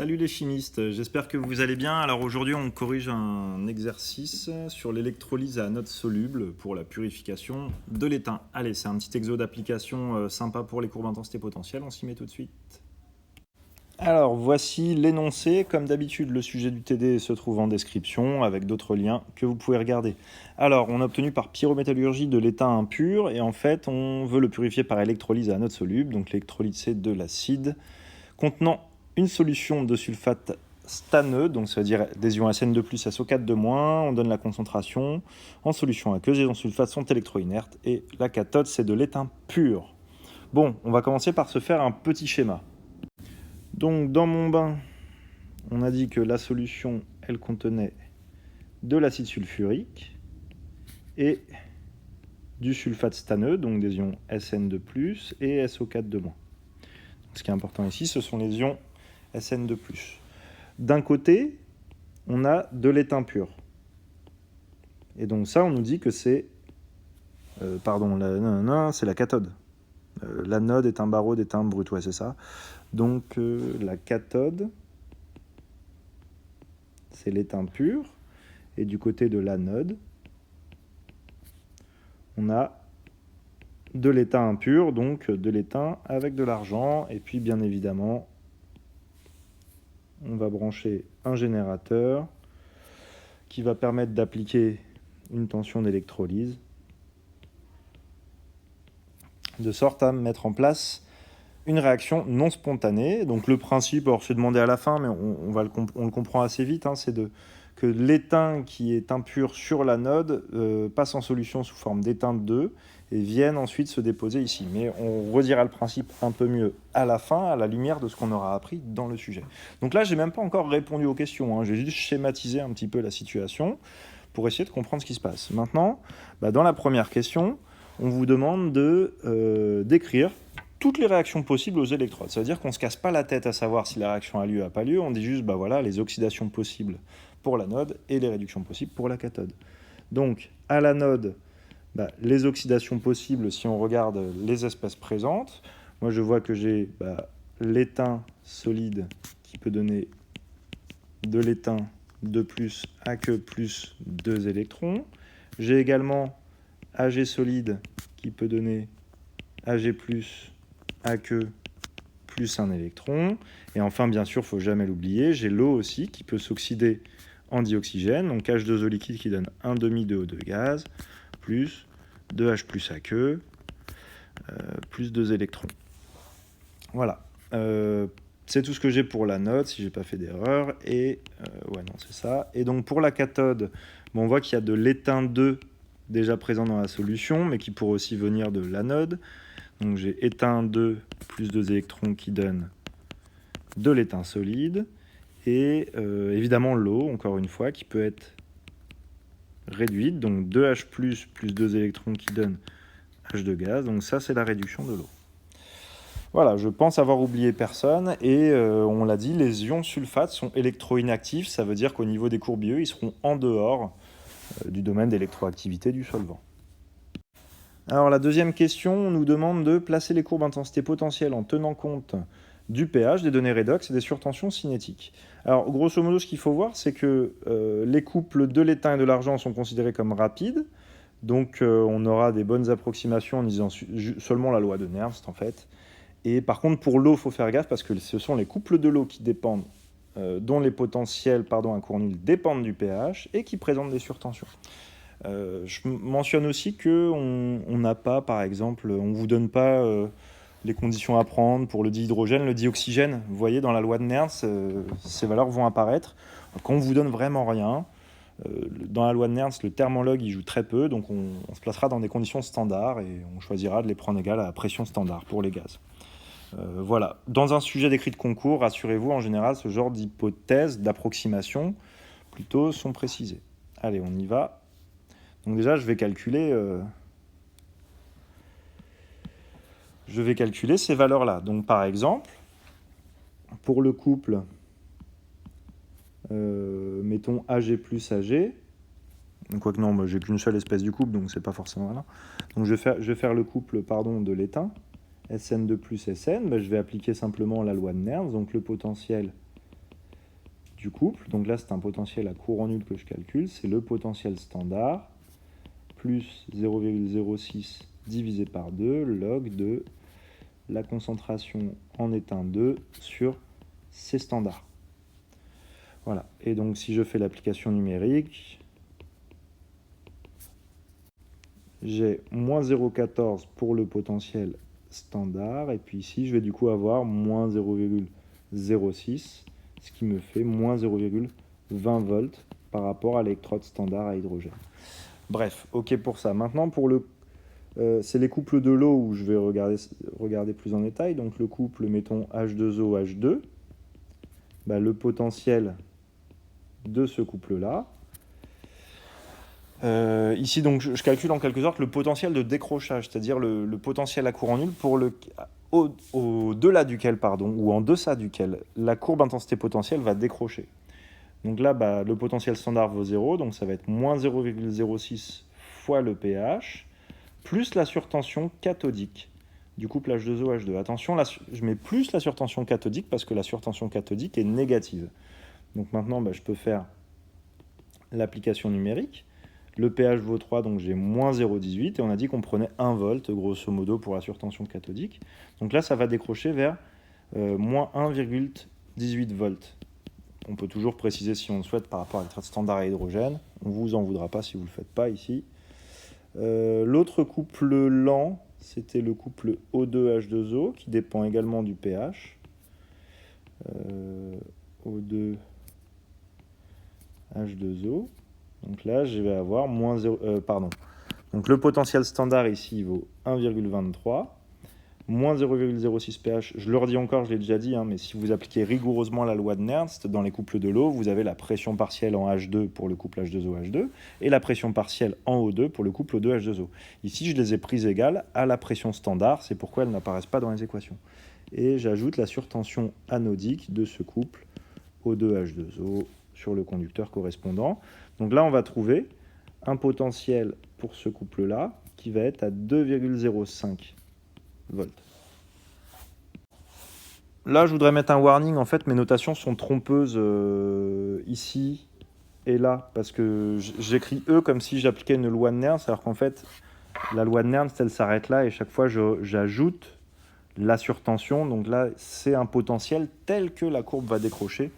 Salut les chimistes, j'espère que vous allez bien. Alors aujourd'hui on corrige un exercice sur l'électrolyse à anodes solubles pour la purification de l'étain. Allez, c'est un petit exo d'application sympa pour les courbes intensité potentielle, on s'y met tout de suite. Alors voici l'énoncé, comme d'habitude le sujet du TD se trouve en description avec d'autres liens que vous pouvez regarder. Alors on a obtenu par pyrométallurgie de l'étain impur et en fait on veut le purifier par électrolyse à anodes solubles, donc l'électrolyte c'est de l'acide contenant une solution de sulfate stanneux, donc ça veut dire adhésion SN2+, SO4 on donne la concentration. En solution aqueuse, les ions sulfate sont électroinertes et la cathode, c'est de l'étain pur. Bon, on va commencer par se faire un petit schéma. Donc, dans mon bain, on a dit que la solution, elle contenait de l'acide sulfurique et du sulfate stanneux, donc des ions SN2+, et SO4 Ce qui est important ici, ce sont les ions SN2+. D'un côté, on a de l'étain pur. Et donc ça, on nous dit que c'est... c'est la cathode. L'anode est un barreau d'étain brut, ouais, c'est ça. Donc la cathode, c'est l'étain pur. Et du côté de l'anode, on a de l'étain impur, donc de l'étain avec de l'argent. Et puis, bien évidemment, on va brancher un générateur qui va permettre d'appliquer une tension d'électrolyse de sorte à mettre en place une réaction non spontanée. Donc le principe, alors c'est demandé à la fin, mais on le comprend assez vite, c'est que l'étain qui est impur sur l'anode passe en solution sous forme d'étain de 2 et vienne ensuite se déposer ici. Mais on redira le principe un peu mieux à la fin, à la lumière de ce qu'on aura appris dans le sujet. Donc là, je n'ai même pas encore répondu aux questions, j'ai juste schématisé un petit peu la situation pour essayer de comprendre ce qui se passe. Maintenant, dans la première question, on vous demande d'écrire toutes les réactions possibles aux électrodes. Ça veut dire qu'on ne se casse pas la tête à savoir si la réaction a lieu ou n'a pas lieu, on dit juste voilà, les oxydations possibles pour l'anode et les réductions possibles pour la cathode. Donc, à l'anode, les oxydations possibles, si on regarde les espèces présentes, moi je vois que j'ai l'étain solide qui peut donner de l'étain 2+, AQ plus 2 électrons. J'ai également Ag solide qui peut donner Ag+, AQ plus 1 électron. Et enfin, bien sûr, il ne faut jamais l'oublier, j'ai l'eau aussi qui peut s'oxyder en dioxygène, donc H2O liquide qui donne 1,5 de O2 gaz, plus 2H plus AQ, plus 2 électrons. Voilà. C'est tout ce que j'ai pour l'anode, si je n'ai pas fait d'erreur. Et c'est ça. Et donc pour la cathode, on voit qu'il y a de l'étain 2 déjà présent dans la solution, mais qui pourrait aussi venir de l'anode. Donc j'ai étain 2 plus 2 électrons qui donnent de l'étain solide. Et évidemment l'eau, encore une fois, qui peut être réduite. Donc 2H plus 2 électrons qui donnent H2 gaz. Donc ça, c'est la réduction de l'eau. Voilà, je pense avoir oublié personne. Et on l'a dit, les ions sulfate sont électroinactifs. Ça veut dire qu'au niveau des courbilleux, ils seront en dehors du domaine d'électroactivité du solvant. Alors la deuxième question, on nous demande de placer les courbes intensité potentielle en tenant compte du pH, des données redox et des surtensions cinétiques. Alors grosso modo, ce qu'il faut voir, c'est que les couples de l'étain et de l'argent sont considérés comme rapides. Donc on aura des bonnes approximations en disant seulement la loi de Nernst en fait. Et par contre pour l'eau, il faut faire gaffe parce que ce sont les couples de l'eau qui dépendent, dont les potentiels à court nul dépendent du pH et qui présentent des surtensions. Je mentionne aussi qu'on n'a pas, par exemple, on ne vous donne pas les conditions à prendre pour le dihydrogène, le dioxygène. Vous voyez, dans la loi de Nernst, ces valeurs vont apparaître. Quand on ne vous donne vraiment rien, dans la loi de Nernst, le thermologue il joue très peu, donc on se placera dans des conditions standards et on choisira de les prendre égales à la pression standard pour les gaz. Voilà. Dans un sujet d'écrit de concours, rassurez-vous, en général, ce genre d'hypothèses, d'approximation, plutôt, sont précisées. Allez, on y va. Donc déjà, je vais calculer ces valeurs-là. Donc par exemple, pour le couple, mettons Ag plus Ag, quoique non, j'ai qu'une seule espèce du couple, donc c'est pas forcément là. Donc je vais faire le couple de l'étain, Sn2 plus Sn, je vais appliquer simplement la loi de Nernst, donc le potentiel du couple. Donc là, c'est un potentiel à courant nul que je calcule. C'est le potentiel standard plus 0,06 divisé par 2 log de la concentration en étain 2 sur C standard. Voilà. Et donc, si je fais l'application numérique, j'ai moins 0,14 pour le potentiel standard. Et puis ici, je vais du coup avoir moins 0,06, ce qui me fait moins 0,20 volts par rapport à l'électrode standard à hydrogène. Bref, ok pour ça. Maintenant, c'est les couples de l'eau où je vais regarder plus en détail. Donc le couple, mettons H2O, H2. Le potentiel de ce couple-là. Ici, donc, je calcule en quelque sorte le potentiel de décrochage, c'est-à-dire le potentiel à courant nul au-delà duquel, ou en deçà duquel, la courbe intensité potentielle va décrocher. Donc là, le potentiel standard vaut 0, donc ça va être moins 0,06 fois le pH, plus la surtension cathodique du couple H2O, H2. Attention, là, je mets plus la surtension cathodique parce que la surtension cathodique est négative. Donc maintenant, je peux faire l'application numérique. Le pH vaut 3, donc j'ai moins 0,18. Et on a dit qu'on prenait 1 volt, grosso modo, pour la surtension cathodique. Donc là, ça va décrocher vers moins 1,18 volts. On peut toujours préciser si on le souhaite par rapport à l'électrode standard à hydrogène. On ne vous en voudra pas si vous ne le faites pas ici. L'autre couple lent, c'était le couple O2H2O, qui dépend également du pH. O2H2O. Donc là, je vais avoir moins 0, Donc le potentiel standard ici vaut 1,23. Moins 0,06 pH, je le redis encore, je l'ai déjà dit, mais si vous appliquez rigoureusement la loi de Nernst, dans les couples de l'eau, vous avez la pression partielle en H2 pour le couple H2O-H2 et la pression partielle en O2 pour le couple O2H2O. Ici, je les ai prises égales à la pression standard, c'est pourquoi elles n'apparaissent pas dans les équations. Et j'ajoute la surtension anodique de ce couple O2H2O sur le conducteur correspondant. Donc là, on va trouver un potentiel pour ce couple-là qui va être à 2,05 volts. Là, je voudrais mettre un warning. En fait, mes notations sont trompeuses ici et là, parce que j'écris E comme si j'appliquais une loi de Nernst, alors qu'en fait, la loi de Nernst, elle s'arrête là, et chaque fois, j'ajoute la surtension. Donc là, c'est un potentiel tel que la courbe va décrocher,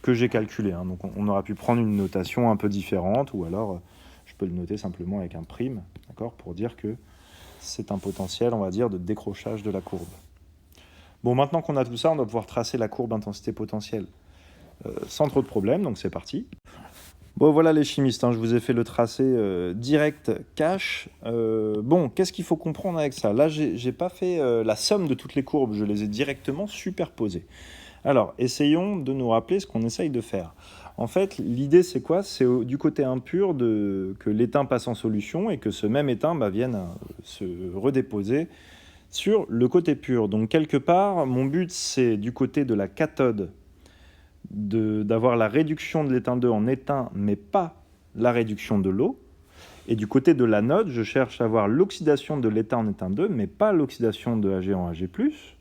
que j'ai calculé. Donc on aura pu prendre une notation un peu différente, ou alors je peux le noter simplement avec un prime, d'accord, pour dire que c'est un potentiel, on va dire, de décrochage de la courbe. Bon, maintenant qu'on a tout ça, on va pouvoir tracer la courbe intensité potentielle sans trop de problèmes, donc c'est parti. Bon, voilà les chimistes, je vous ai fait le tracé direct cash. Bon, qu'est-ce qu'il faut comprendre avec ça? Là, j'ai pas fait la somme de toutes les courbes, je les ai directement superposées. Alors, essayons de nous rappeler ce qu'on essaye de faire. En fait, l'idée, c'est quoi? C'est du côté impur que l'étain passe en solution et que ce même étain vienne se redéposer sur le côté pur. Donc, quelque part, mon but, c'est du côté de la cathode d'avoir la réduction de l'étain 2 en étain, mais pas la réduction de l'eau. Et du côté de l'anode, je cherche à avoir l'oxydation de l'étain en étain 2, mais pas l'oxydation de Ag en Ag+.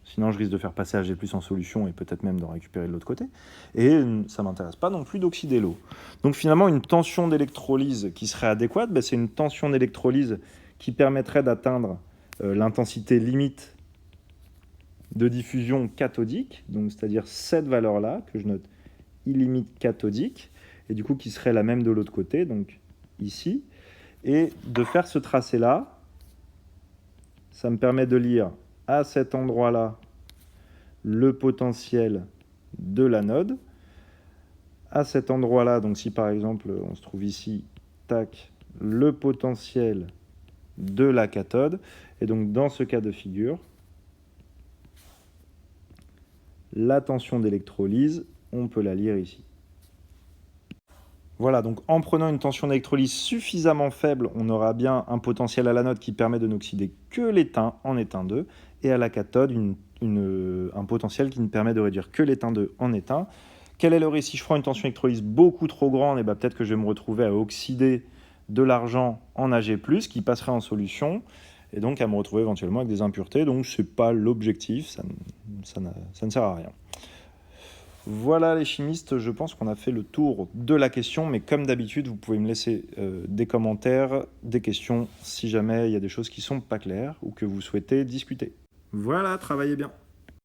Sinon, je risque de faire passer Ag+ en solution et peut-être même d'en récupérer de l'autre côté. Et ça ne m'intéresse pas non plus d'oxyder l'eau. Donc finalement, une tension d'électrolyse qui serait adéquate, c'est une tension d'électrolyse qui permettrait d'atteindre l'intensité limite de diffusion cathodique, donc c'est-à-dire cette valeur-là, que je note I limite cathodique, et du coup qui serait la même de l'autre côté, donc ici. Et de faire ce tracé-là, ça me permet de lire à cet endroit-là le potentiel de l'anode. À cet endroit-là, donc si par exemple on se trouve ici, tac, le potentiel de la cathode. Et donc dans ce cas de figure, la tension d'électrolyse, on peut la lire ici. Voilà, donc en prenant une tension d'électrolyse suffisamment faible, on aura bien un potentiel à l'anode qui permet de n'oxyder que l'étain en étain 2, et à la cathode, un potentiel qui ne permet de réduire que l'étain 2 en étain. Quel est le risque? Si je prends une tension d'électrolyse beaucoup trop grande, et peut-être que je vais me retrouver à oxyder de l'argent en Ag+, qui passerait en solution, et donc à me retrouver éventuellement avec des impuretés. Donc ce n'est pas l'objectif, ça ne sert à rien. Voilà les chimistes, je pense qu'on a fait le tour de la question, mais comme d'habitude, vous pouvez me laisser des commentaires, des questions, si jamais il y a des choses qui sont pas claires ou que vous souhaitez discuter. Voilà, travaillez bien.